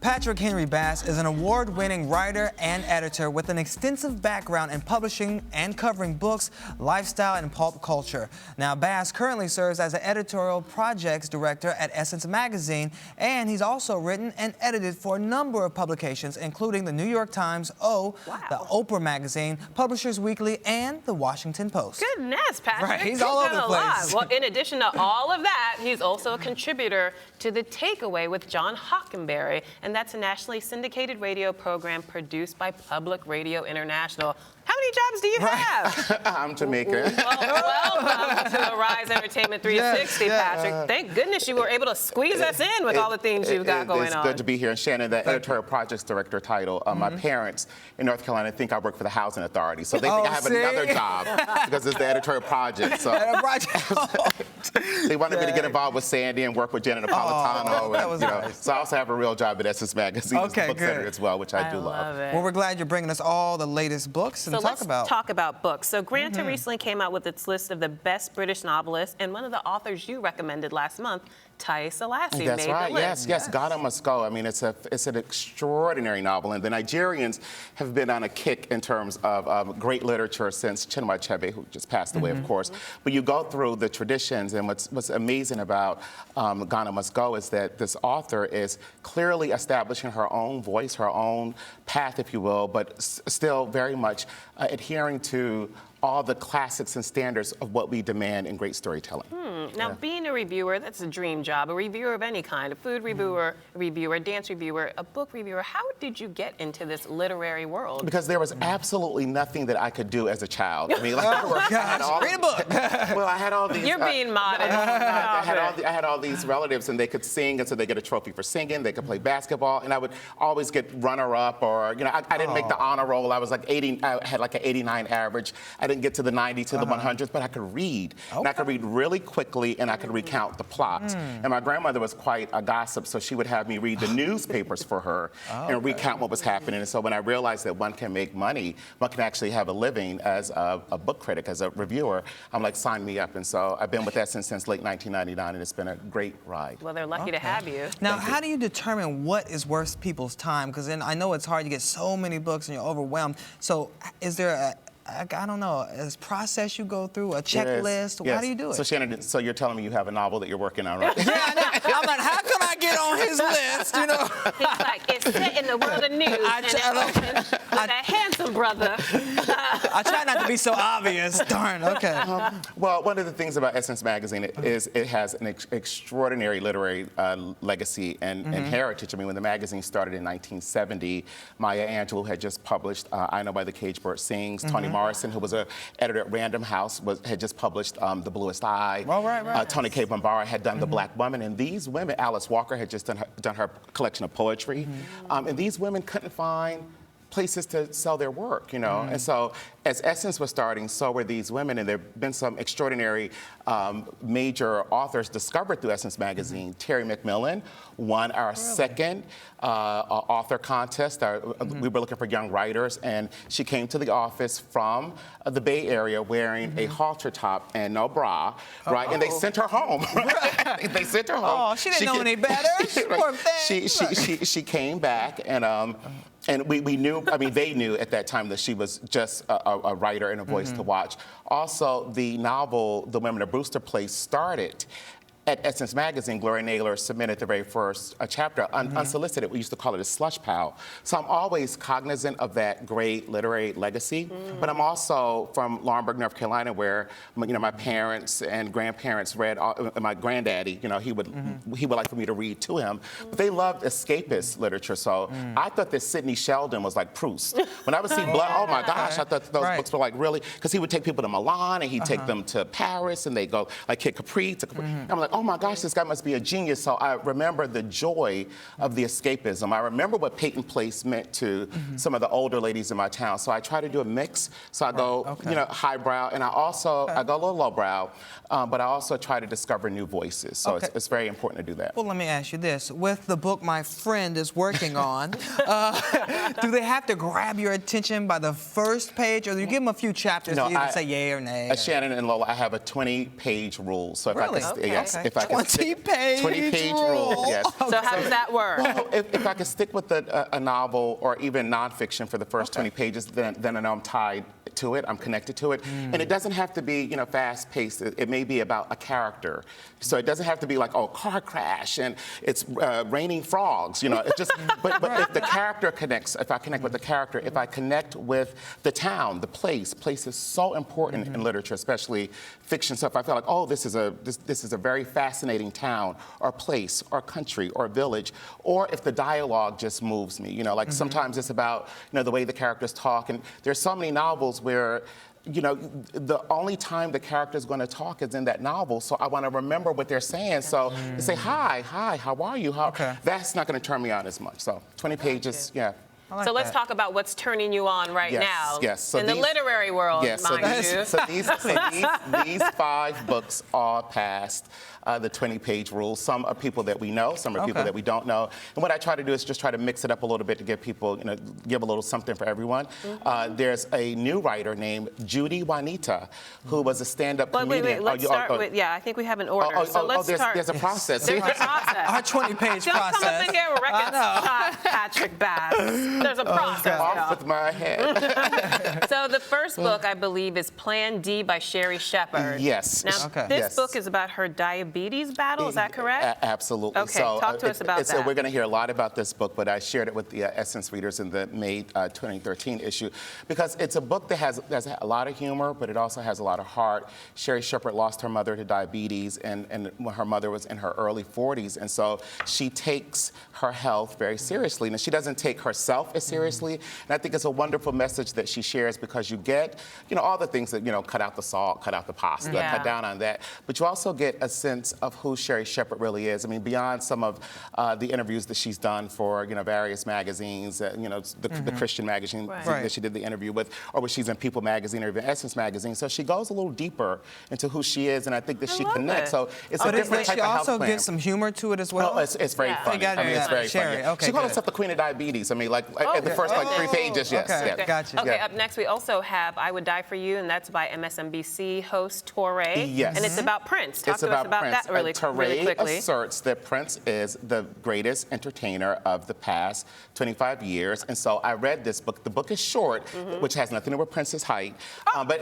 Patrik Henry Bass is an award-winning writer and editor with an extensive background in publishing and covering books, lifestyle, and pulp culture. Now, Bass currently serves as an editorial projects director at Essence Magazine, and he's also written and edited for a number of publications, including the New York Times, the Oprah Magazine, Publishers Weekly, and the Washington Post. Goodness, Patrik. Right, he's all over the place. Well, in addition to all of that, he's also a contributor to The Takeaway with John Hockenberry, and that's a nationally syndicated radio program produced by Public Radio International. How many jobs do you have? I'm Jamaican. Welcome to Arise Entertainment 360, Patrik. Thank goodness you were able to squeeze us in with all the things you've got going on. It's good to be here. And Shannon, the editorial projects director title, my parents in North Carolina think I work for the Housing Authority, so they think I have another job because it's the editorial project. So they wanted me to get involved with Sandy and work with Janet Napolitano. That was nice. So I also have a real job at Essence Magazine as a book editor as well, which I do love. Well, we're glad you're bringing us all the latest books. So let's talk about books. So Granta recently came out with its list of the best British novelists, and one of the authors you recommended last month, Tai Selassie, That's made right. the list. Yes. Ghana Must Go. I mean, it's an extraordinary novel, and the Nigerians have been on a kick in terms of great literature since Chinua Achebe, who just passed away, of course. But you go through the traditions, and what's amazing about Ghana Must Go is that this author is clearly establishing her own voice, her own path, if you will, but still very much adhering to all the classics and standards of what we demand in great storytelling. Now, being a reviewer, that's a dream job. A reviewer of any kind, a food reviewer, dance reviewer, a book reviewer. How did you get into this literary world? Because there was absolutely nothing that I could do as a child. I mean, like, read a book. Well, I had all these. You're being modest. I had all these relatives, and they could sing, and so they get a trophy for singing. They could play basketball, and I would always get runner-up, or I didn't make the honor roll. I was like 80. I had like an 89 average. I didn't get to the 90 to the 100s, but I could read, and I could read really quickly, and I could recount the plot. And my grandmother was quite a gossip, so she would have me read the newspapers for her and recount what was happening. And so when I realized that one can make money, one can actually have a living as a book critic, as a reviewer, I'm like, sign me up. And so I've been with Essence since late 1999, and it's been a great ride. Well, they're lucky to have you. Now, how do you determine what is worth people's time? Because then I know it's hard to get so many books and you're overwhelmed. So is there I don't know, a process you go through, a checklist? Yes. How do you do it? So Shannon, so you're telling me you have a novel that you're working on, right? Yeah, I know. I'm like, how can I get on his list, you know? He's like, it's set in the world of news, and it opens with a handsome brother. I try not to be so obvious. Darn, okay. Well, one of the things about Essence Magazine is it has an extraordinary literary legacy and heritage. I mean, when the magazine started in 1970, Maya Angelou had just published I Know Why the Caged Bird Sings. Toni Morrison, who was an editor at Random House, had just published The Bluest Eye. Toni K. Bambara had done The Black Woman, and these women, Alice Walker had just done her collection of poetry, and these women couldn't find places to sell their work, you know. And so as Essence was starting, so were these women, and there have been some extraordinary major authors discovered through Essence Magazine. Terry McMillan won our second author contest. We were looking for young writers, and she came to the office from the Bay Area wearing a halter top and no bra, right? And they sent her home. They sent her home. Oh, she didn't know any better. Poor thing. She came back, and we knew, I mean, they knew at that time that she was just a writer and a voice to watch. Also, the novel, The Women of Brewster Place, started at Essence Magazine. Gloria Naylor submitted the very first chapter, unsolicited. We used to call it a slush pile. So I'm always cognizant of that great literary legacy, but I'm also from Laurinburg, North Carolina, where my parents and grandparents read. My granddaddy, he would like for me to read to him, but they loved escapist literature. So I thought that Sidney Sheldon was like Proust. When I would see Blood, oh my gosh, I thought those books were like really, because he would take people to Milan and he'd take them to Paris, and they go like Kid Capri to Capri. I'm like, oh my gosh, this guy must be a genius. So I remember the joy of the escapism. I remember what Peyton Place meant to some of the older ladies in my town. So I try to do a mix. So I go, highbrow, and I go a little lowbrow, but I also try to discover new voices. So it's very important to do that. Well, let me ask you this. With the book my friend is working on, do they have to grab your attention by the first page, or do you give them a few chapters so you can say yay or nay? Shannon and Lola, I have a 20-page rule. So if really? I can, yes. If I could 20-page rule. Yes. So how does that work? Well, if I could stick with a novel or even nonfiction for the first 20 pages, then I know I'm tied to it. I'm connected to it. And it doesn't have to be, fast-paced. It may be about a character. So it doesn't have to be like, oh, car crash and it's raining frogs. It's just. But if the character connects, if I connect with the character, if I connect with the town, the place is so important in literature, especially fiction. So if I feel like, oh, this is a very fascinating town or place or country or village, or if the dialogue just moves me, sometimes it's about the way the characters talk, and there's so many novels where the only time the character is going to talk is in that novel, so I want to remember what they're saying. So they say, hi, how are you? That's not going to turn me on as much. So 20 pages, yeah. So let's talk about what's turning you on right now. Yes. So in the literary world, mind you. So these 5 books all passed the 20-page rule. Some are people that we know, some are people that we don't know. And what I try to do is just try to mix it up a little bit to give people, give a little something for everyone. There's a new writer named Judy Juanita, who was a stand-up comedian. Wait, let's start with, I think we have an order. So let's start. There's a process. There's a process. Our 20-page process. Don't come up in here with record shot, Patrik Bass. There's a process. Off with my head. So the first book, I believe, is Plan D by Sherry Shepherd. Yes. Now, this book is about her diabetes battle, is that correct? Absolutely. Okay, talk to us about that. So we're going to hear a lot about this book, but I shared it with the Essence readers in the May 2013 issue, because it's a book that has a lot of humor, but it also has a lot of heart. Sherry Shepherd lost her mother to diabetes, and when her mother was in her early 40s, and so she takes her health very seriously. And she doesn't take herself as seriously, and I think it's a wonderful message that she shares, because you get, all the things that, cut out the salt, cut out the pasta, cut down on that, but you also get a sense of who Sherry Shepherd really is. I mean, beyond some of the interviews that she's done for, various magazines, the Christian magazine that she did the interview with, or when she's in People magazine or even Essence magazine. So she goes a little deeper into who she is, and I think that she connects. So it's a different type of health plan. She also gives some humor to it as well. Oh, it's very funny. I mean, it's very funny. Okay, she called herself the Queen of Diabetes. I mean, in the first 3 pages, yes. Okay, gotcha. Okay, up next we also have I Would Die for You, and that's by MSNBC host Touré. Yes. And it's about Prince. Talk to us about that really quickly. Touré asserts that Prince is the greatest entertainer of the past 25 years. And so I read this book. The book is short, which has nothing to do with Prince's height. But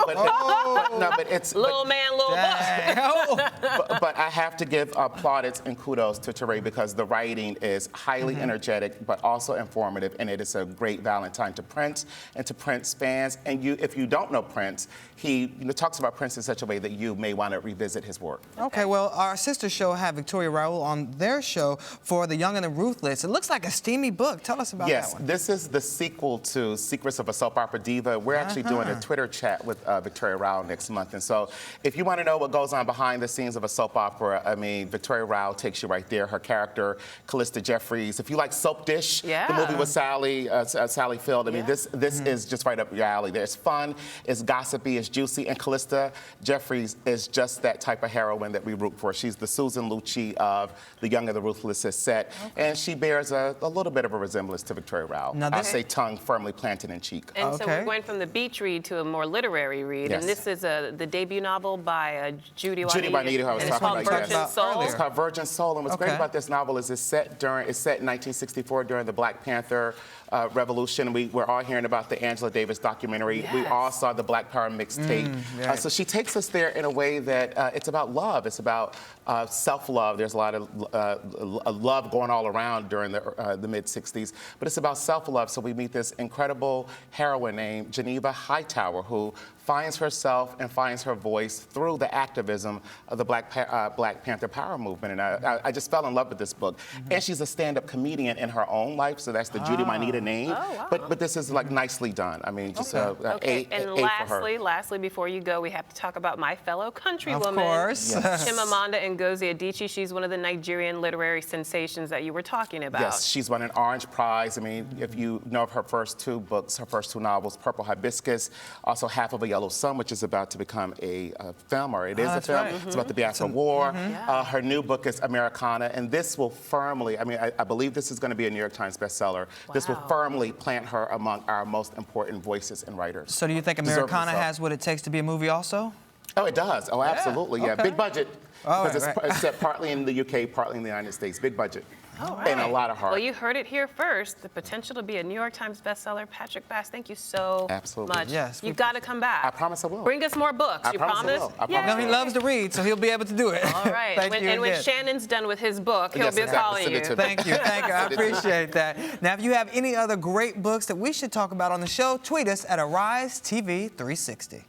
it's... Little man, little book. But I have to give plaudits and kudos to Touré, because the writing is highly energetic, but also informative, and it is a great Valentine to Prince and to Prince fans. And if you don't know Prince, he talks about Prince in such a way that you may want to revisit his work. Okay, well, our sister show had Victoria Raoul on their show for The Young and the Ruthless. It looks like a steamy book. Tell us about that one. Yes, this is the sequel to Secrets of a Soap Opera Diva. We're actually doing a Twitter chat with Victoria Raoul next month. And so if you want to know what goes on behind the scenes of a soap opera, I mean, Victoria Raoul takes you right there. Her character, Callista Jeffries. If you like Soap Dish, the movie with Sally Field, I mean, this is just right up your alley. There's fun, it's gossipy, it's juicy, and Callista Jeffries is just that type of heroine that we root for. She's the Susan Lucci of The Young and the Ruthless is set, and she bears a little bit of a resemblance to Victoria Raoul. I'll say tongue firmly planted in cheek. And so we're going from the beach read to a more literary read, and this is the debut novel by Judy Juanita, who I was talking about. It's called Virgin Soul. It's called Virgin Soul, and what's great about this novel is it's set in 1964 during the Black Panther Revolution. We're all hearing about the Angela Davis documentary. We all saw the Black Power mixtape. So she takes us there in a way that it's about love. It's about self-love. There's a lot of love going all around during the mid-'60s, but it's about self-love. So we meet this incredible heroine named Geneva Hightower, who finds herself and finds her voice through the activism of the Black Panther Power movement. And I just fell in love with this book. And she's a stand-up comedian in her own life, so that's the Judy Juanita name. But this is like nicely done. I mean, just A for her. Lastly, before you go, we have to talk about my fellow countrywoman. Of course. Chimamanda Ngozi Adichie. She's one of the Nigerian literary sensations that you were talking about. Yes, she's won an Orange Prize. I mean, if you know of her first 2 books, her first 2 novels, Purple Hibiscus, also Half of a Yellow Sun, which is about to become a film, or it is a film. It's about the Biafra War. Her new book is Americana, and this will firmly, I mean, I believe this is going to be a New York Times bestseller. This will firmly plant her among our most important voices and writers. So do you think Americana has what it takes to be a movie also? Oh, it does. Oh, absolutely. Yeah, big budget. Oh, because right. it's set partly in the UK, partly in the United States. Big budget. All right. And a lot of heart. Well, you heard it here first. The potential to be a New York Times bestseller. Patrik Bass, thank you so Absolutely. much. Yes, You've got to come back. I promise I will. Bring us more books. I you promise I promise? will. I promise No, he loves to read, so he'll be able to do it. All right. Thank you And when again. Shannon's done with his book, he'll Yes, be exactly. calling Send you. it to me. Thank you. I appreciate that. Now, if you have any other great books that we should talk about on the show, tweet us at AriseTV360.